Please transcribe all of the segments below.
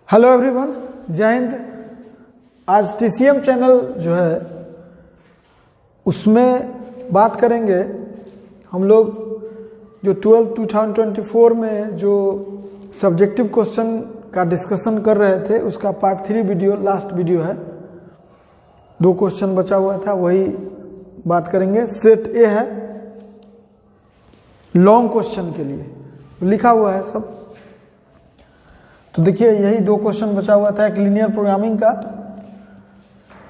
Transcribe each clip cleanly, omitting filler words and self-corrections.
Hello everyone, जय हिंद। आज TCM channel जो है उसमें बात करेंगे हम लोग जो 2024 में जो सब्जेक्टिव क्वेश्चन का डिस्कशन कर रहे थे उसका पार्ट 3 वीडियो, लास्ट वीडियो है। 2 क्वेश्चन बचा हुआ था, वही बात करेंगे। सेट ए है लॉन्ग क्वेश्चन के लिए, लिखा हुआ है सब। तो देखिए यही 2 क्वेश्चन बचा हुआ था, एक लीनियर प्रोग्रामिंग का,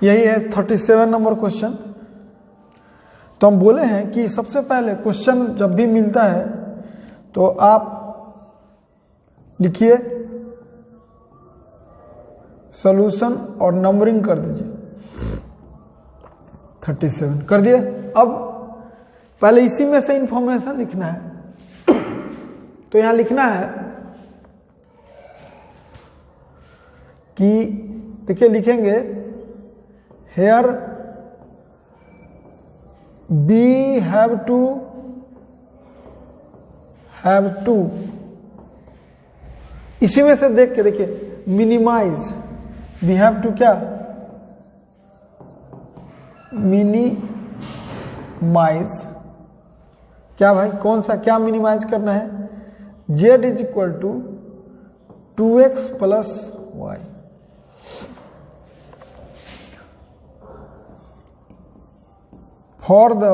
यही है 37 नंबर क्वेश्चन। तो हम बोले हैं कि सबसे पहले क्वेश्चन जब भी मिलता है तो आप लिखिए सॉल्यूशन और नंबरिंग कर दीजिए। 37 कर दिए। अब पहले इसी में से इंफॉर्मेशन लिखना है। तो यहां लिखना है कि देखिए लिखेंगे हेयर बी हैव टू इसी में से देख के देखिए मिनिमाइज, वी हैव टू क्या मिनिमाइज, क्या भाई कौन सा क्या मिनिमाइज करना है? z is equal to 2x plus y। For the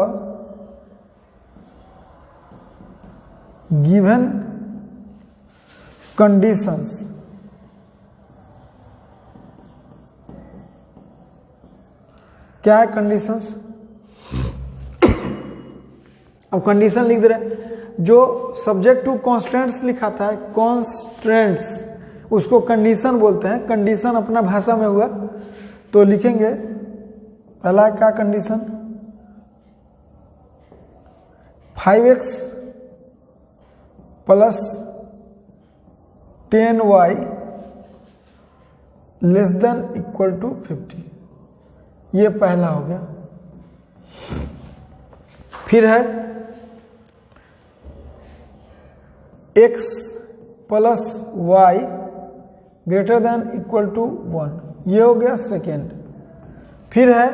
given conditions, क्या है कंडीशंस? अब कंडीशन लिख दे रहे, जो सब्जेक्ट टू कॉन्स्टेंट्स लिखा था, कॉन्स्टेंट्स उसको कंडीशन बोलते हैं। कंडीशन अपना भाषा में हुआ, तो लिखेंगे पहला क्या condition, 5x plus 10y less than equal to 50। ये पहला हो गया। फिर है x plus y greater than equal to 1, ये हो गया सेकेंड। फिर है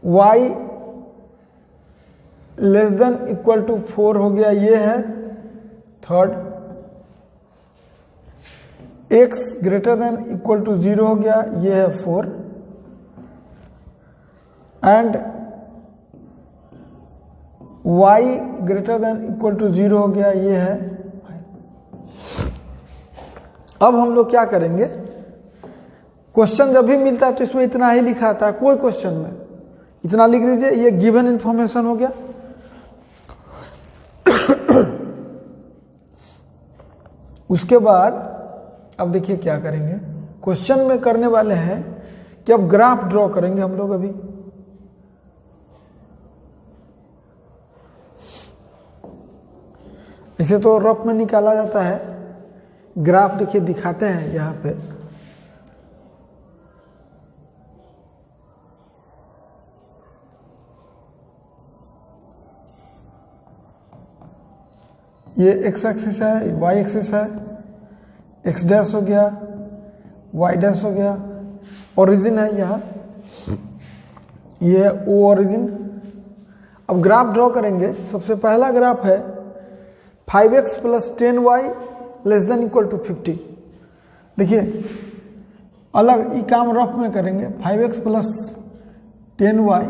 y less than equal to 4 हो गया, ये है third. x greater than equal to 0 हो गया, ये है 4। And y greater than equal to 0 हो गया, ये है 5। अब हम लोग क्या करेंगे, क्वेश्चन जब भी मिलता है तो इसमें इतना ही लिखा था, कोई क्वेश्चन में इतना लिख दीजिए, ये गिवन इंफॉर्मेशन हो गया। उसके बाद अब देखिए क्या करेंगे, क्वेश्चन में करने वाले हैं कि अब ग्राफ ड्रॉ करेंगे हम लोग। अभी इसे तो रफ में निकाला जाता है, ग्राफ देखिए दिखाते हैं यहां पे। ये x एक्सिस है, y एक्सिस है, x डैश हो गया, y डैश हो गया, ओरिजिन है यहाँ, ये o ओरिजिन। अब ग्राफ ड्रॉ करेंगे। सबसे पहला ग्राफ है 5x plus 10y less than equal to 50। देखिए अलग ये काम रफ में करेंगे। 5x प्लस 10y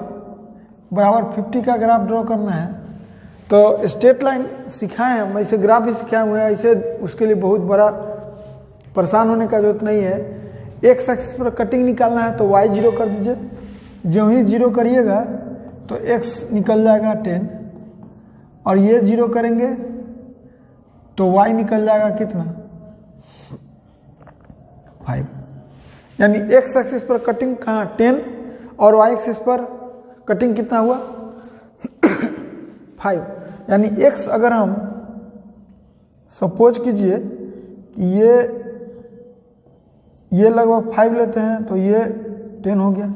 बराबर 50 का ग्राफ ड्रॉ करना है। तो स्ट्रेट लाइन सिखाए हैं हम, ऐसे ग्राफ भी सिखाए हुए हैं, ऐसे उसके लिए बहुत बड़ा परेशान होने का जरूरत नहीं है। x एक्सिस पर कटिंग निकालना है तो y 0 कर दीजिए। जो ही 0 करिएगा तो x निकल जाएगा 10, और ये 0 करेंगे तो y निकल जाएगा कितना 5। यानी x एक्सिस पर कटिंग कहाँ 10 और y एक्सिस पर कटिंग कितना हुआ 5। यानी x अगर हम सपोज कीजिए कि ये लगभग 5 लेते हैं तो ये 10 हो गया,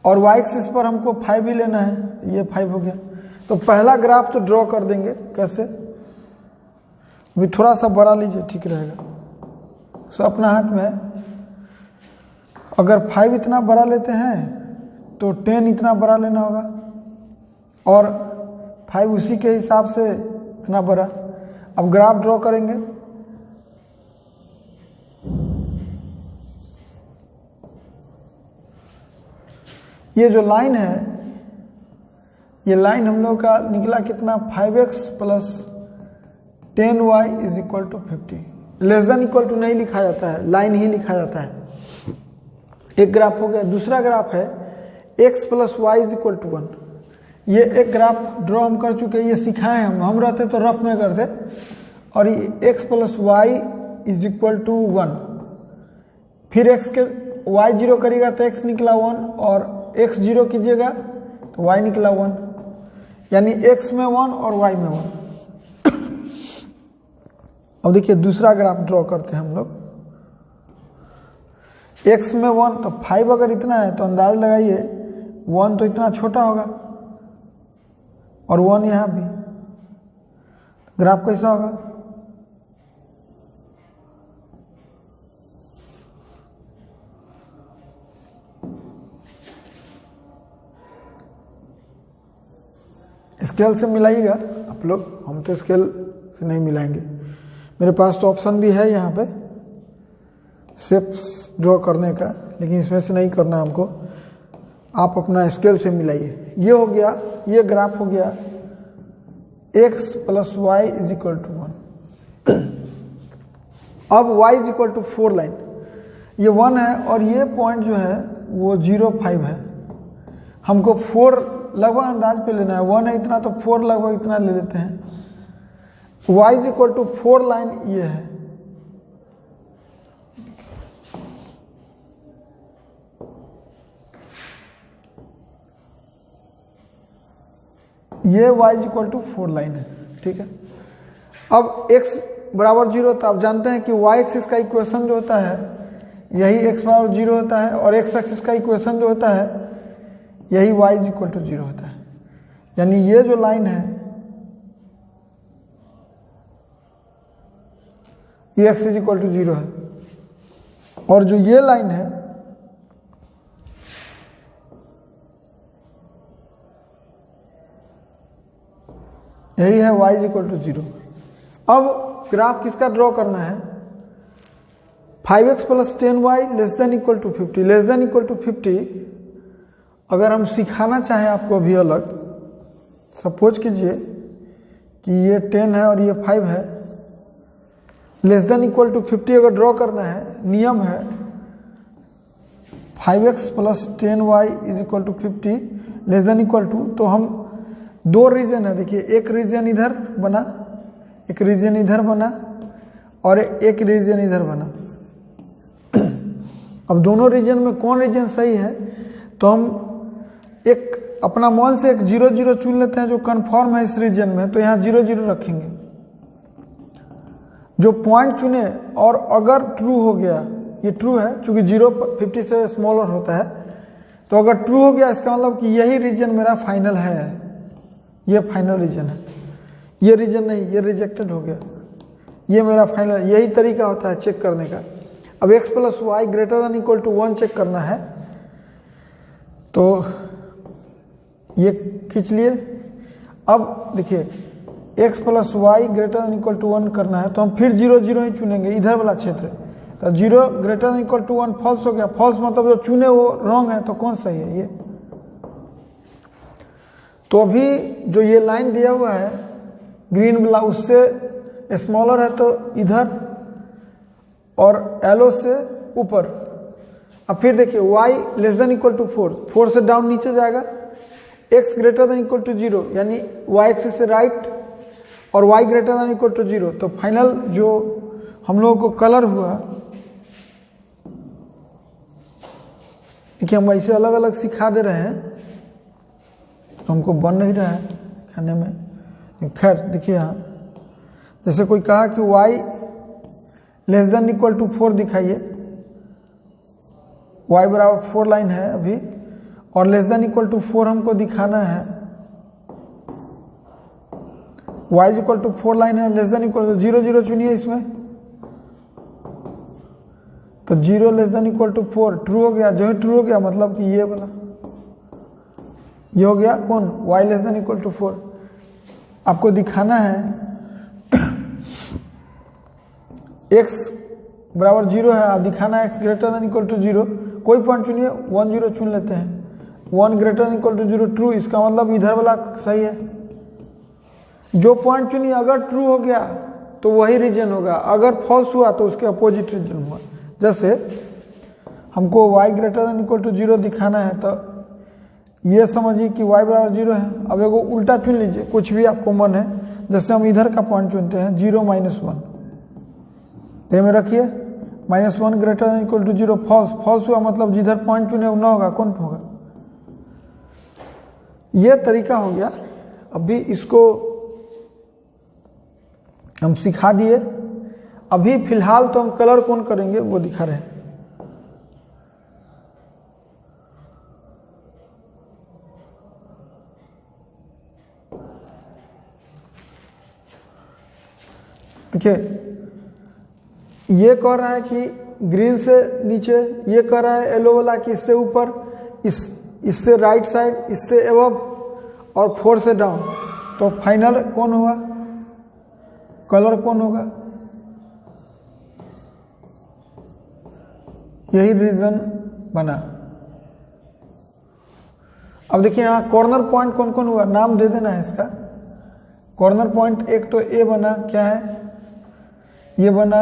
और y एक्सिस पर हमको 5 ही लेना है, ये 5 हो गया। तो पहला ग्राफ तो ड्रॉ कर देंगे। कैसे? भी थोड़ा सा बड़ा लीजिए, ठीक रहेगा। तो अपना हाथ में है। अगर 5 इतना बड़ा लेते हैं तो 10 इतना बड़ा लेना होगा, और 5 उसी के हिसाब से इतना बड़ा। अब ग्राफ ड्रॉ करेंगे। ये जो लाइन है, ये लाइन हम लोग का निकला कितना, 5x plus 10y is equal to 50। Less than equal to नहीं लिखा जाता है, लाइन ही लिखा जाता है। एक ग्राफ हो गया। दूसरा ग्राफ है x plus y is equal to 1। ये एक ग्राफ ड्रॉ हम कर चुके हैं, ये सिखाए हम रहते तो रफ में करते। और ये x plus y is equal to 1, फिर x के y जीरो करिएगा तो x निकला 1, और x जीरो कीजिएगा तो y निकला 1, यानी x में 1 और y में 1। अब देखिए दूसरा ग्राफ ड्रॉ करते हैं हम लोग। x में 1 तो 5 अगर इतना है तो अंदाज लगाइए 1 तो इतना छोटा होगा, और 1 यहाँ भी। ग्राफ कैसा होगा, स्केल से मिलाइएगा आप लोग, हम तो स्केल से नहीं मिलाएंगे। मेरे पास तो ऑप्शन भी है यहाँ पे शेप्स ड्रॉ करने का, लेकिन इसमें से नहीं करना हमको, आप अपना स्केल से मिलाइए। ये हो गया, ये ग्राफ हो गया x plus y is equal to 1। अब y is equal to 4 line, ये 1 है और ये पॉइंट जो है वो 0.5 है। हमको 4 लगभग अंदाज पे लेना है, 1 है इतना तो 4 लगभग इतना ले लेते हैं। y is equal to 4 line ये है। ये y is equal to 4 line है, ठीक है। अब x बराबर 0, तो आप जानते हैं कि y एक्सिस का इक्वेशन जो होता है यही x बराबर 0 होता है, और x एक्सिस का इक्वेशन जो होता है यही y इज इक्वल टू 0 होता है। यानी ये जो लाइन है ये x इज इक्वल टू 0 है, और जो ये लाइन है यही है y इज इक्वल टू 0। अब ग्राफ किसका ड्रॉ करना है, 5x plus 10y less than equal to 50। Less than equal to 50 अगर हम सिखाना चाहें आपको अभी अलग, सपोज कीजिए कि ये 10 है और ये 5 है, लेस देन इक्वल टू 50 अगर ड्रॉ करना है, नियम है 5x plus 10y is equal to 50 less than equal to, तो हम दो रीजन है, देखिए एक रीजन इधर बना, एक रीजन इधर बना, और एक रीजन इधर बना। अब दोनों रीजन में कौन रीजन सही है, तो हम एक अपना मन से एक 0 0 चुन लेते हैं जो कन्फर्म है इस रीजन में, तो यहाँ 0 0 रखेंगे। जो पॉइंट चुने और अगर ट्रू हो गया, ये ट्रू है चूंकि 0 50 से स्मॉलर होता है, तो अगर ट्रू हो गया इसका मतलब कि यही रीजन मेरा फाइनल है, ये फाइनल रीजन है। ये रीजन नहीं, ये रिजेक्टेड हो गया, ये मेरा फाइनल। यही तरीका होता है चेक करने का। अब x plus y greater than equal to 1 check करना है, तो ये खींच लिए। अब देखिए x plus y greater than equal to 1 करना है, तो हम फिर 0 0 ही चुनेंगे इधर वाला क्षेत्र। तो 0 greater than equal to 1 false हो गया। फॉल्स मतलब जो चुने वो रॉन्ग है, तो कौन सही है, ये। तो अभी जो ये लाइन दिया हुआ है ग्रीन वाला उससे स्मॉलर है, तो इधर, और एलो से ऊपर। अब फिर देखिए y less than equal to 4 से डाउन नीचे जाएगा, x greater than equal to 0 यानी y एक्सिस से राइट, और y greater than equal to 0। तो फाइनल जो हम लोगों को कलर हुआ, देखिए हम ऐसे अलग अलग सिखा दे रहे हैं, तो हमको बन नहीं रहा है खाने में। खैर देखिए यहाँ जैसे कोई कहा कि y less than equal to 4 दिखाइए, y बराबर 4 लाइन है अभी, और लेस देन इक्वल टू 4 हमको दिखाना है। y इक्वल टू 4 लाइन है, लेस देन इक्वल टू 0 0 चुनिए इसमें, तो 0 less than equal to 4 true हो गया। जो ही ट्रू हो गया मतलब कि ये वाला ये हो गया कौन, y less than equal to 4। आपको दिखाना है x बराबर 0 है, आप दिखाना है x greater than equal to 0। कोई पॉइंट चुनिए, 1 0 चुन लेते हैं। 1 greater than equal to 0 true, इसका मतलब इधर वाला सही है। जो पॉइंट चुनिए अगर ट्रू हो गया तो वही रीजन होगा, अगर फॉल्स हुआ तो उसके अपोजिट रीजन हुआ। जैसे हमको y greater than equal to 0 दिखाना है तो ये समझिए कि y बराबर 0 है। अब एगो उल्टा चुन लीजिए, कुछ भी आपको मन है। जैसे हम इधर का पॉइंट चुनते हैं 0 -1, तो में रखिए -1 greater than equal to 0 false. False हुआ मतलब जिधर पॉइंट चुने वो ना होगा, कौन होगा। ये तरीका हो गया। अभी इसको हम सिखा दिए। अभी फिलहाल तो हम कलर कौन करेंगे वो दिखा रहे हैं। देखिए ये कह रहा है कि ग्रीन से नीचे, ये कह रहा है येलो वाला कि इससे ऊपर, इससे राइट साइड, इससे एबव और 4 से डाउन। तो फाइनल कौन होगा, कलर कौन होगा, यही रीजन बना। अब देखिए यहाँ कॉर्नर पॉइंट कौन कौन हुआ, नाम दे देना है इसका। कॉर्नर पॉइंट एक तो ए बना, क्या है ये बना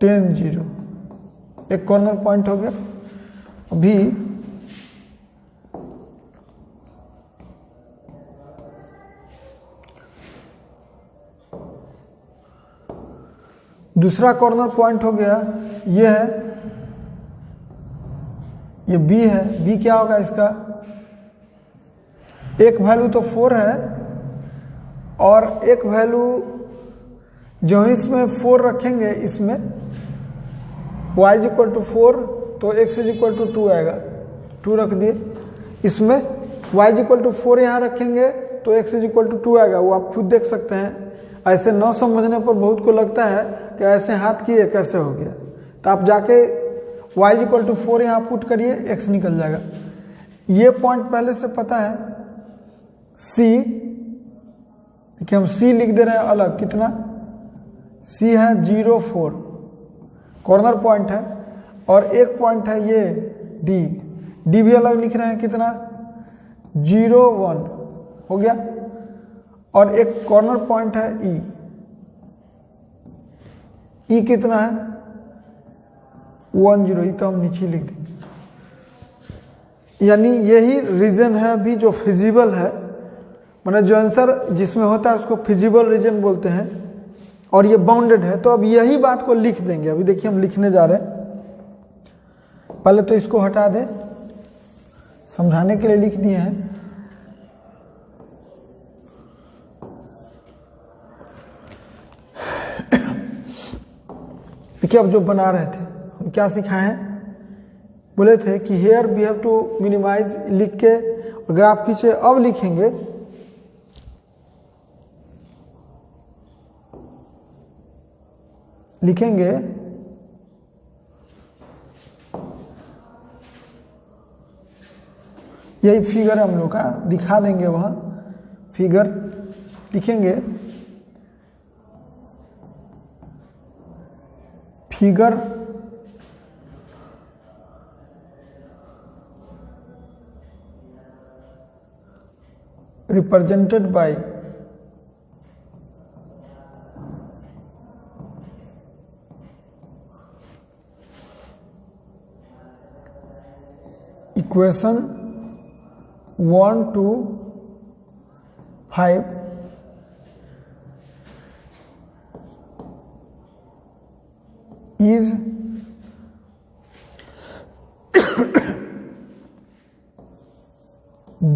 10 0, एक कॉर्नर पॉइंट हो गया। अभी दूसरा कॉर्नर पॉइंट हो गया, ये है, ये बी है। बी क्या होगा इसका, एक वैल्यू तो 4 है और एक वैल्यू जो इसमें 4 रखेंगे, इसमें y इक्वल टू 4 तो x इक्वल टू 2 आएगा, 2 रख दिए। इसमें y इक्वल टू 4 यहाँ रखेंगे तो x इक्वल टू 2 आएगा, वो आप खुद देख सकते हैं। ऐसे न समझने पर बहुत को लगता है कि ऐसे हाथ किए कैसे हो गया, तो आप जाके y इक्वल टू 4 यहाँ पुट करिए, x निकल जाएगा। ये पॉइंट पहले से पता है, c, देखिए हम c लिख दे रहे हैं अलग, कितना c है 0 4 कॉर्नर पॉइंट है, और एक पॉइंट है ये d भी अलग लिख रहे हैं, कितना 0 1 हो गया। और एक कॉर्नर पॉइंट है e कितना है 1 0, ई तो हम नीचे लिख देंगे। यानी यही रीजन है अभी जो फिजिबल है, मतलब जो आंसर जिसमें होता है उसको फिजिबल रीजन बोलते हैं, और ये बाउंडेड है। तो अब यही बात को लिख देंगे। अभी देखिए हम लिखने जा रहे हैं। पहले तो इसको हटा दें, समझाने के लिए लिख दिए हैं। देखिए अब जो बना रहे थे हम क्या सिखाए हैं, बोले थे कि here we have to minimize, लिख के और ग्राफ खींचे। अब लिखेंगे यही फिगर हम लोग का दिखा देंगे, वहां फिगर लिखेंगे। Figure represented by equation 1 to 5 is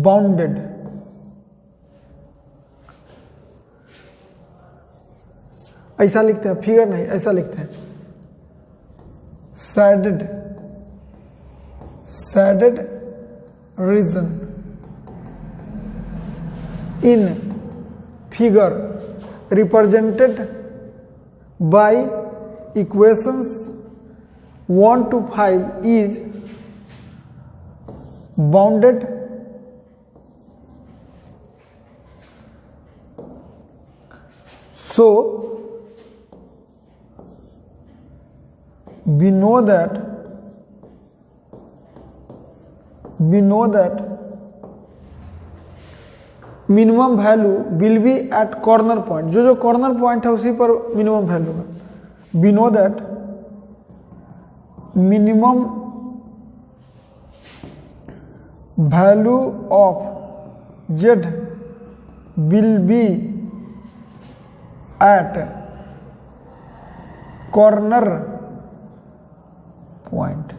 bounded ऐसा लिखते हैं, फिगर नहीं ऐसा लिखते हैं, shaded region in figure represented by equations 1 to 5 is bounded so we know that minimum value will be at corner point, जो कॉर्नर पॉइंट है उसी पर मिनिमम वैल्यू है। We know that minimum value of z will be at corner point.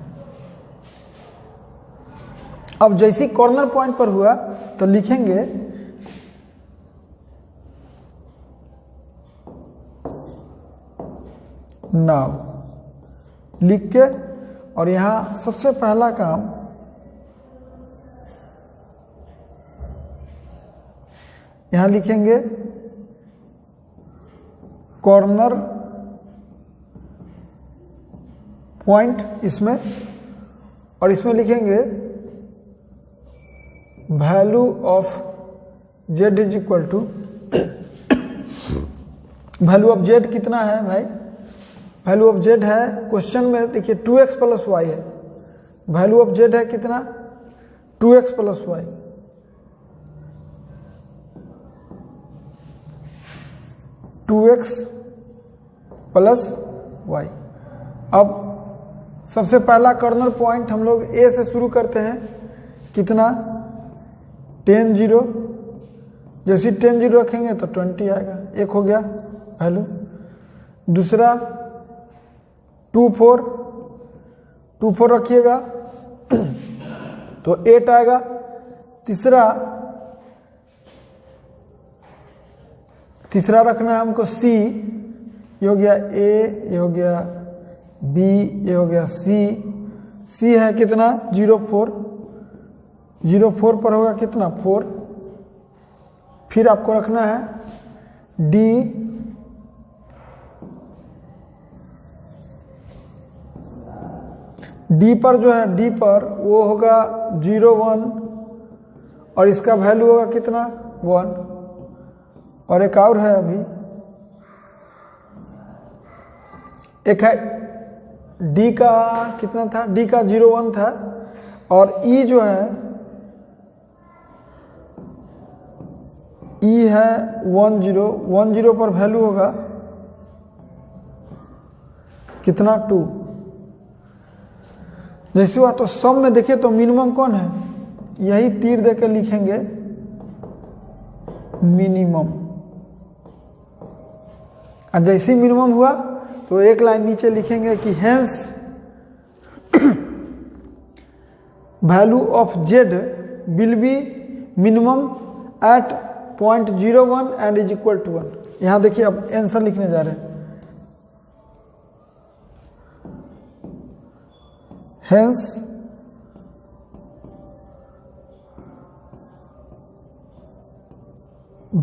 अब जैसे corner point पर हुआ तो लिखेंगे नाउ, लिख के और यहां सबसे पहला काम यहां लिखेंगे कॉर्नर पॉइंट इसमें, और इसमें लिखेंगे value of z is equal to, value of z कितना है भाई? वैल्यू ऑफ जेड है, क्वेश्चन में देखिए 2x प्लस वाई है। वैल्यू ऑफ जेड है कितना? 2x plus Y. Plus Y. अब सबसे पहला कॉर्नर पॉइंट हम लोग ए से शुरू करते हैं, कितना? 10 0। जैसे 10 0 रखेंगे तो 20 आएगा, एक हो गया वैल्यू। दूसरा 2 4 रखिएगा तो 8 आएगा। तीसरा रखना है हमको C, ये हो गया A, ये हो गया B, ये हो गया C है कितना? 0 4 पर होगा कितना? 4। फिर आपको रखना है D पर, जो है D पर वो होगा 0 1, और इसका वैल्यू होगा कितना? 1। और एक और है अभी, एक है D का कितना था? D का 0 1 था, और E जो है E है 1 0 पर वैल्यू होगा कितना? 2। जैसे हुआ तो सम में देखिए तो मिनिमम कौन है? यही तीर देकर लिखेंगे मिनिमम। और जैसे मिनिमम हुआ तो एक लाइन नीचे लिखेंगे कि hence value of z will be minimum at point 01 and is equal to 1। यहां देखिए अब आंसर लिखने जा रहे हैं। Hence,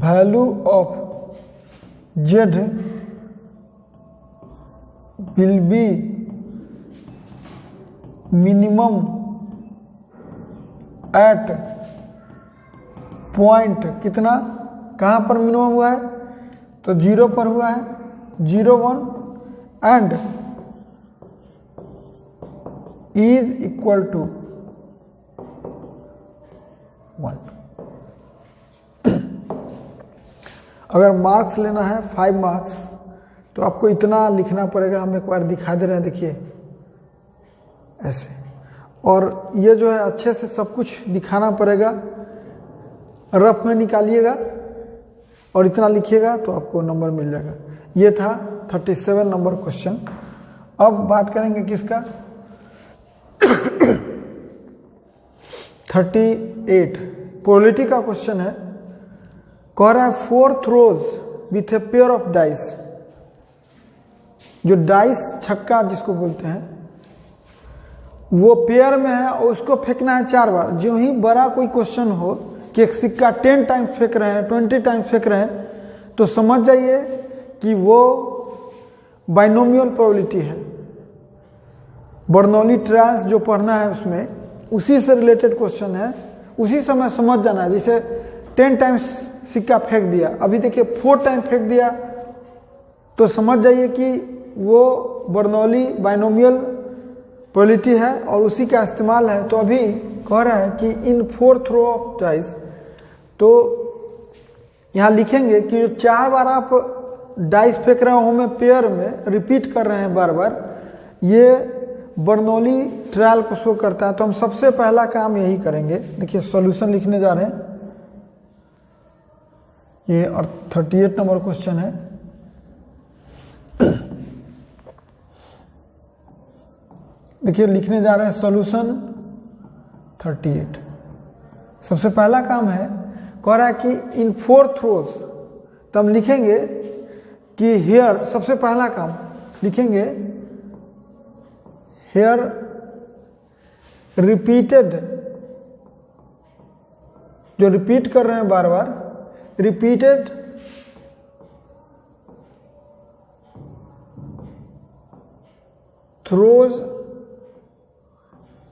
value of Z will be minimum at point कितना? कहाँ पर मिनिमम हुआ है? तो 0 पर हुआ है, 0 1 एंड is equal to 1। अगर मार्क्स लेना है 5 मार्क्स तो आपको इतना लिखना पड़ेगा। हम एक बार दिखा दे रहे हैं, देखिए ऐसे। और ये जो है अच्छे से सब कुछ दिखाना पड़ेगा, रफ में निकालिएगा और इतना लिखिएगा तो आपको नंबर मिल जाएगा। ये था 37 नंबर क्वेश्चन। अब बात करेंगे किसका? 38 प्रोबेबिलिटी का क्वेश्चन है। कह रहा है 4 throws with a pair of dice. जो डाइस छक्का जिसको बोलते हैं वो पेयर में है और उसको फेंकना है 4 बार। जो ही बड़ा कोई क्वेश्चन हो कि एक सिक्का 10 टाइम्स फेंक रहे हैं, 20 टाइम्स फेंक रहे हैं, तो समझ जाइए कि वो बाइनोमियल प्रोबेबिलिटी है। बर्नौली ट्रायल्स जो पढ़ना है उसमें उसी से रिलेटेड क्वेश्चन है, उसी समय समझ जाना है। जैसे 10 टाइम्स सिक्का फेंक दिया, अभी देखिए 4 टाइम फेंक दिया, तो समझ जाइए कि वो बर्नौली बाइनोमियल प्रोबेबिलिटी है और उसी का इस्तेमाल है। तो अभी कह रहा है कि इन 4 थ्रो ऑफ डाइस, तो यहाँ लिखेंगे कि जो 4 बार आप डाइस फेंक रहे हो में पेयर में रिपीट कर रहे हैं बार बार, ये बर्नौली ट्रायल को शो करता है। तो हम सबसे पहला काम यही करेंगे। देखिए सॉल्यूशन लिखने जा रहे हैं, ये और 38 नंबर क्वेश्चन है। देखिए लिखने जा रहे हैं सॉल्यूशन 38। सबसे पहला काम है, कह रहा है कि इन 4 थ्रोज, तो हम लिखेंगे कि हेयर, सबसे पहला काम लिखेंगे हेयर रिपीटेड, जो रिपीट कर रहे हैं बार बार, repeated throws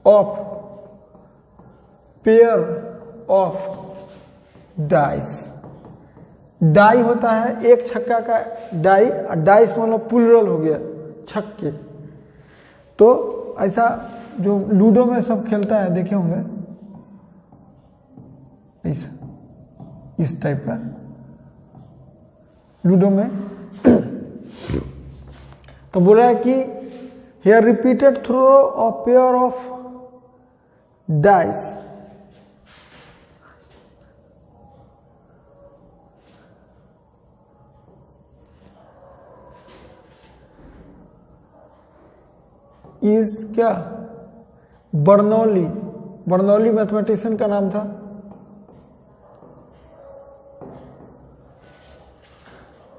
of pair of dice. Die होता है एक छक्का का डाई, डाइस मतलब प्लूरल हो गया छक्के। तो ऐसा जो लूडो में सब खेलता है देखे होंगे, ऐसा इस टाइप का लूडो में। तो बोल रहा है कि here repeated throw of pair of dice is क्या, बर्नौली, बर्नौली मैथमेटिशियन का नाम था।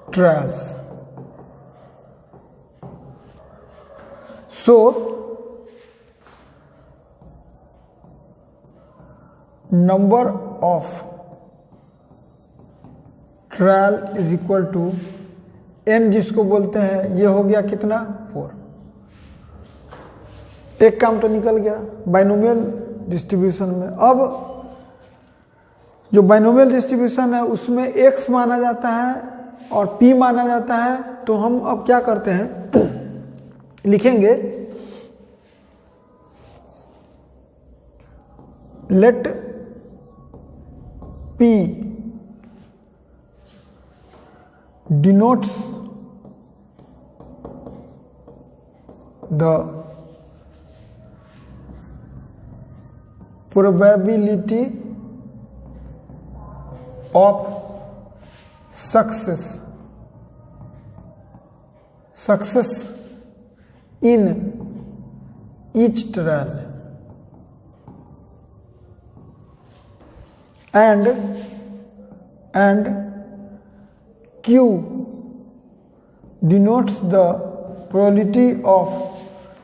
Trials. So number of trial is equal to n, जिसको बोलते हैं, ये हो गया कितना 4। एक काम तो निकल गया बाइनोमियल डिस्ट्रीब्यूशन में। अब जो बाइनोमियल डिस्ट्रीब्यूशन है उसमें x माना जाता है और p माना जाता है। तो हम अब क्या करते हैं, लिखेंगे late p denotes the probability of success in each trial, and Q denotes the probability of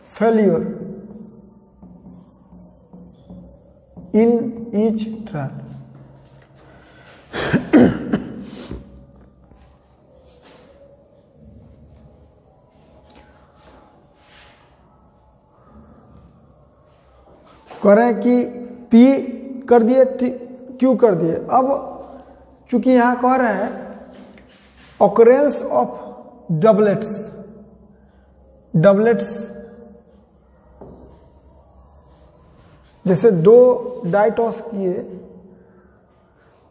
failure in each trial. करें कि P कर दिए, Q कर दिए। अब चूंकि यहां कह रहे हैं ऑकरेंस ऑफ डबलेट्स, जैसे 2 डाई टॉस किए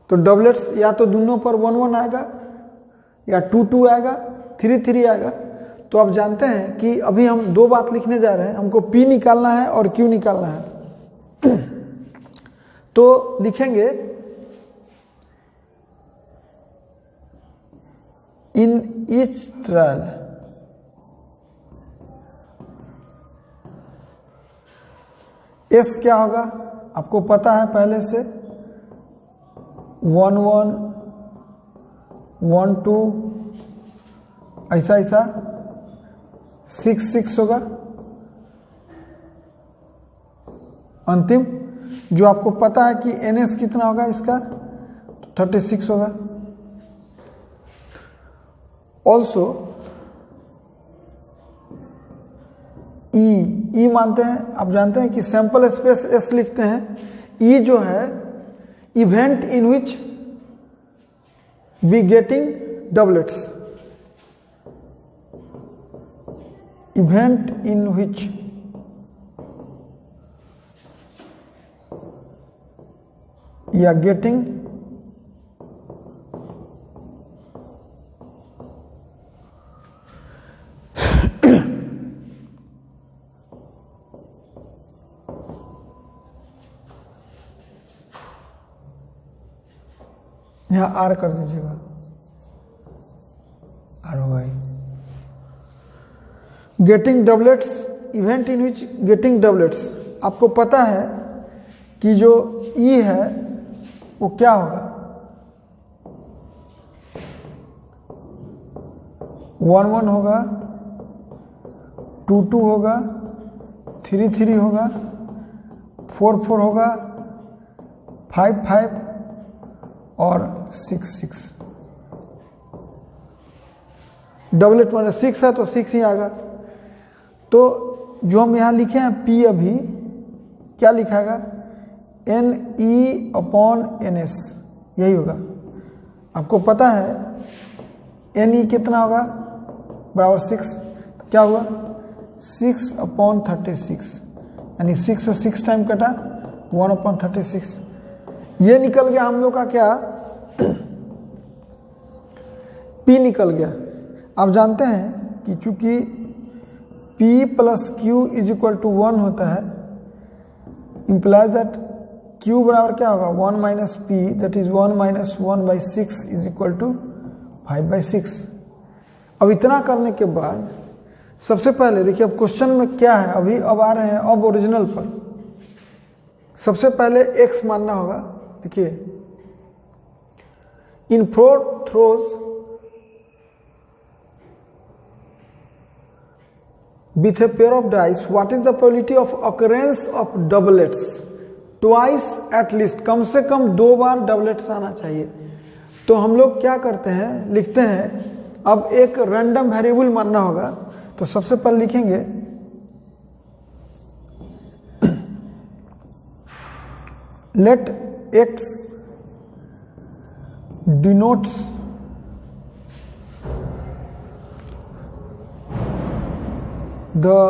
तो डबलेट्स या तो दोनों पर 1-1 आएगा या 2-2 आएगा, 3-3 आएगा। तो आप जानते हैं कि अभी हम 2 बात लिखने जा रहे हैं, हमको P निकालना है और Q निकालना है। तो लिखेंगे इन ईच ट्रायल S क्या होगा आपको पता है पहले से, 1-1, 1-2, ऐसा 6-6 होगा। अंतिम जो आपको पता है कि NS कितना होगा इसका, 36 होगा। ऑल्सो ई मानते हैं, आप जानते हैं कि सैंपल स्पेस एस लिखते हैं। ई जो है event in which we getting doublets, event in which you are getting यहाँ आर कर दीजिएगा, आर होगा। Getting doublets, event in which getting doublets. आपको पता है कि जो ई है वो क्या होगा, 1 1 होगा, 2 2 होगा, 3 3 होगा, 4 4 होगा, 5 5 और 6 6। डबलेट माने 6 है तो 6 ही आएगा। तो जो हम यहाँ लिखे हैं P अभी क्या लिखाएगा, NE/NS, यही होगा। आपको पता है NE कितना होगा, बराबर 6, तो क्या हुआ 6/36, यानी 6 से 6 टाइम कटा, 1/36। ये निकल गया हम लोग का क्या, P निकल गया। आप जानते हैं कि चूंकि P + Q = 1 होता है, इंप्लाइज दैट Q बराबर क्या होगा, 1 - P, दैट इज 1 - 1/6 = 5/6। अब इतना करने के बाद सबसे पहले देखिए, अब क्वेश्चन में क्या है, अभी अब आ रहे हैं अब ओरिजिनल पर। सबसे पहले x मानना होगा। देखिए, इन 4 throws with a pair of dice, what is the probability of occurrence of doublets? Twice at least, कम से कम 2 बार डबलेट्स आना चाहिए। तो हम लोग क्या करते हैं, लिखते हैं, अब एक रैंडम वेरिएबल मानना होगा। तो सबसे पहले लिखेंगे late x denotes the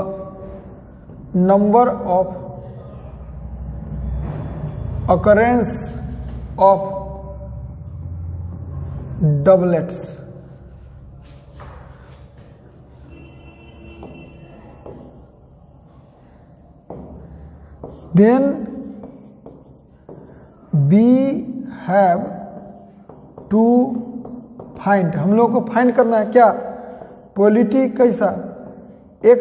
number of occurrence of doublets. Then we have to find, हम लोग को फाइंड करना है क्या, प्रोबेबिलिटी कैसा, x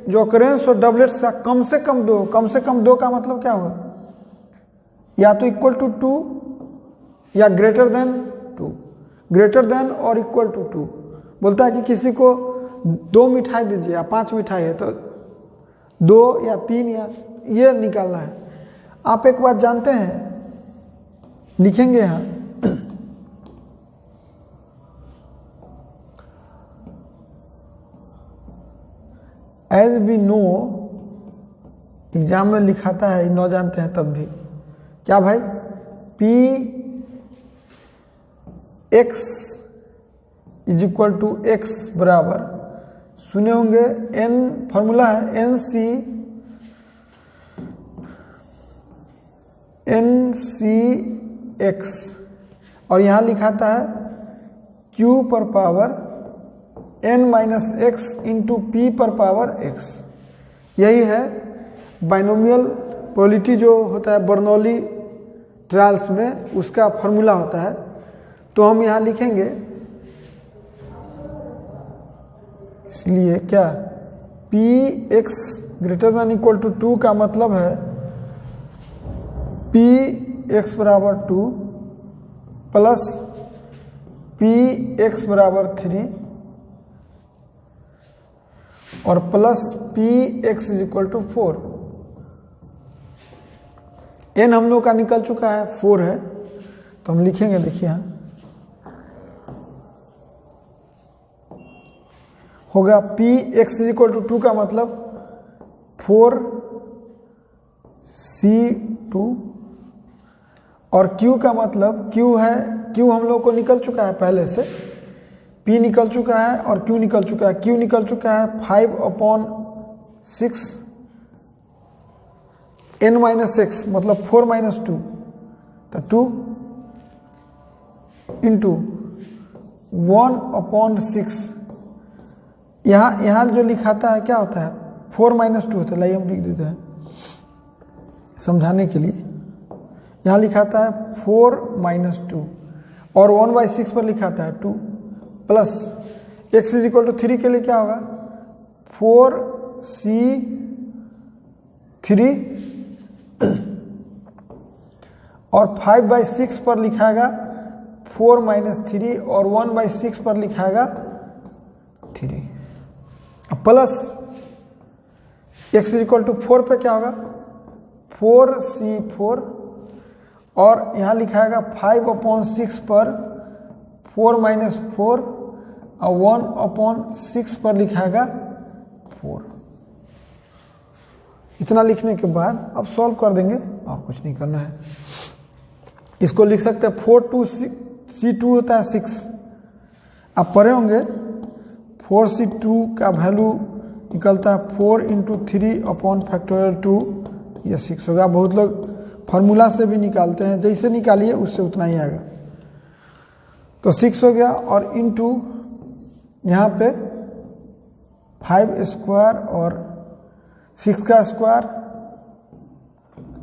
जो ऑकरेंस और डबलेट्स का कम से कम 2, कम से कम 2 का मतलब क्या होगा, या तो इक्वल टू 2 या ग्रेटर देन 2, ग्रेटर देन और इक्वल टू 2। बोलता है कि किसी को 2 मिठाई दीजिए या 5 मिठाई है तो 2 या 3 या ये निकालना है। आप एक बात जानते हैं, लिखेंगे यहाँ एज वी नो, एग्जाम में लिखाता है, न जानते हैं तब भी क्या भाई, P x = x बराबर, सुने होंगे n, फॉर्मूला है NCx, और यहाँ लिखाता है q पर power n - x into p पर पावर x। यही है बाइनोमियल प्रोबेबिलिटी जो होता है बर्नौली ट्रायल्स में, उसका फॉर्मूला होता है। तो हम यहाँ लिखेंगे, इसलिए क्या, Px > 2 का मतलब है Px = 2 प्लस Px = 3 और प्लस Px = 4। n हम लोग का निकल चुका है, 4 है, तो हम लिखेंगे, देखिए यहाँ होगा Px = 2 का मतलब 4C2 और Q का मतलब Q है, Q हम लोग को निकल चुका है पहले से, P निकल चुका है और Q निकल चुका है। Q निकल चुका है 5/6 n-6 मतलब 4-2, तो 2 इंटू 1/6। यहाँ जो लिखाता है क्या होता है, 4-2 होता है। लाइए हम लिख देते हैं समझाने के लिए। यहाँ लिखाता है 4-2 और 1/6 पर लिखाता है 2 प्लस x = 3 के लिए क्या होगा 4C3 और 5/6 पर लिखाएगा 4-3 और 1/6 पर लिखाएगा 3 प्लस x = 4 पे क्या होगा 4C4 और यहाँ लिखाएगा 5/6 पर 4-4 और 1/6 पर लिखाएगा 4। इतना लिखने के बाद अब सॉल्व कर देंगे और कुछ नहीं करना है। इसको लिख सकते हैं 4C2 होता है 6। आप पढ़े होंगे 4C2 का वैल्यू निकलता है 4 × 3/2, ये 6 होगा। बहुत लोग फार्मूला से भी निकालते हैं, जैसे निकालिए उससे उतना ही आएगा। तो 6 हो गया और इंटू यहाँ पे 5² और 6 का स्क्वायर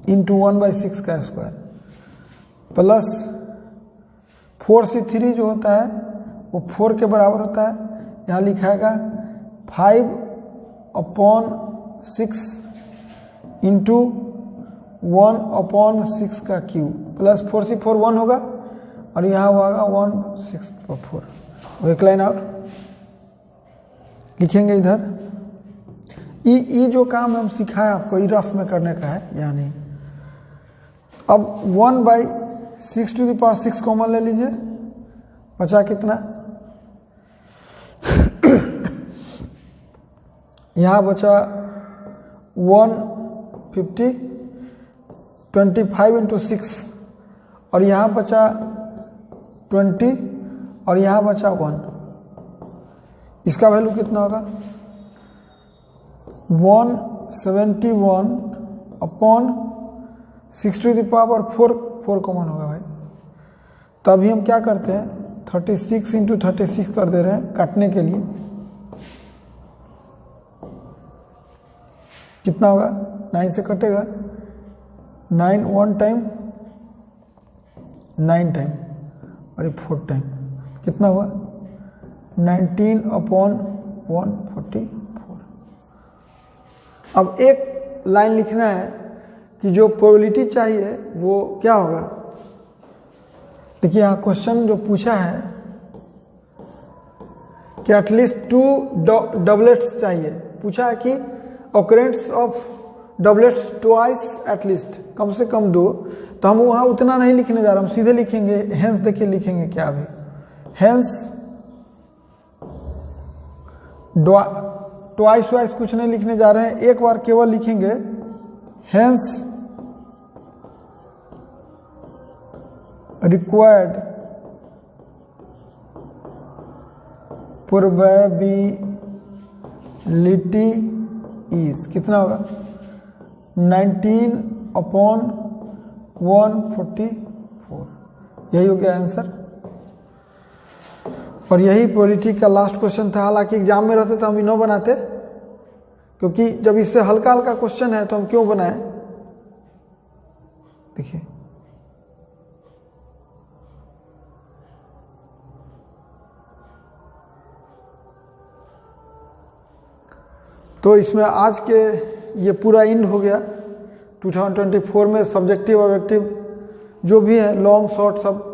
इंटू 1/6 का स्क्वायर प्लस 4C3 जो होता है वो 4 के बराबर होता है। यहाँ लिखाएगा 5/6 इंटू 1/6 का क्यूब प्लस 4C4 1 होगा और यहाँ होगा 1/6/4। एक लाइन आउट लिखेंगे इधर। ये जो काम हम सिखाए आपको ये रफ में करने का है, या नहीं। अब 1/6 कॉमन ले लीजिए, बचा कितना यहाँ बचा 150, 25 × 6 और यहाँ बचा 20 और यहाँ बचा 1। इसका वैल्यू कितना होगा 171/6 4 कॉमन होगा भाई। तभी हम क्या करते हैं 36 × 36 कर दे रहे हैं काटने के लिए। कितना होगा 9 से कटेगा 9 1 टाइम 9 टाइम और ये 4 टाइम कितना हुआ 19/144। अब एक लाइन लिखना है कि जो प्रोबेबिलिटी चाहिए वो क्या होगा। देखिए यहाँ क्वेश्चन जो पूछा है कि एटलीस्ट 2 डबलेट्स चाहिए। पूछा है कि occurrence of doublets twice at least, कम से कम 2। तो हम वहाँ उतना नहीं लिखने जा रहे, हम सीधे लिखेंगे हेंस। देखिए लिखेंगे क्या अभी, हेंस ट्वाइस वाइस कुछ नहीं लिखने जा रहे हैं, एक बार केवल लिखेंगे हेंस रिक्वायर्ड प्रोबेबिलिटी इज कितना होगा 19/144। यही हो गया आंसर। और यही प्रोबेबिलिटी का लास्ट क्वेश्चन था। हालांकि एग्जाम में रहते तो हम इनो बनाते, क्योंकि जब इससे हल्का हल्का क्वेश्चन है तो हम क्यों बनाएं। देखिए तो इसमें आज के ये पूरा इंड हो गया 2024 में। सब्जेक्टिव ऑब्जेक्टिव जो भी है लॉन्ग शॉर्ट सब।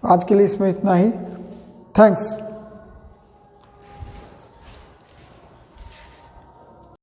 आज के लिए इसमें इतना ही। थैंक्स।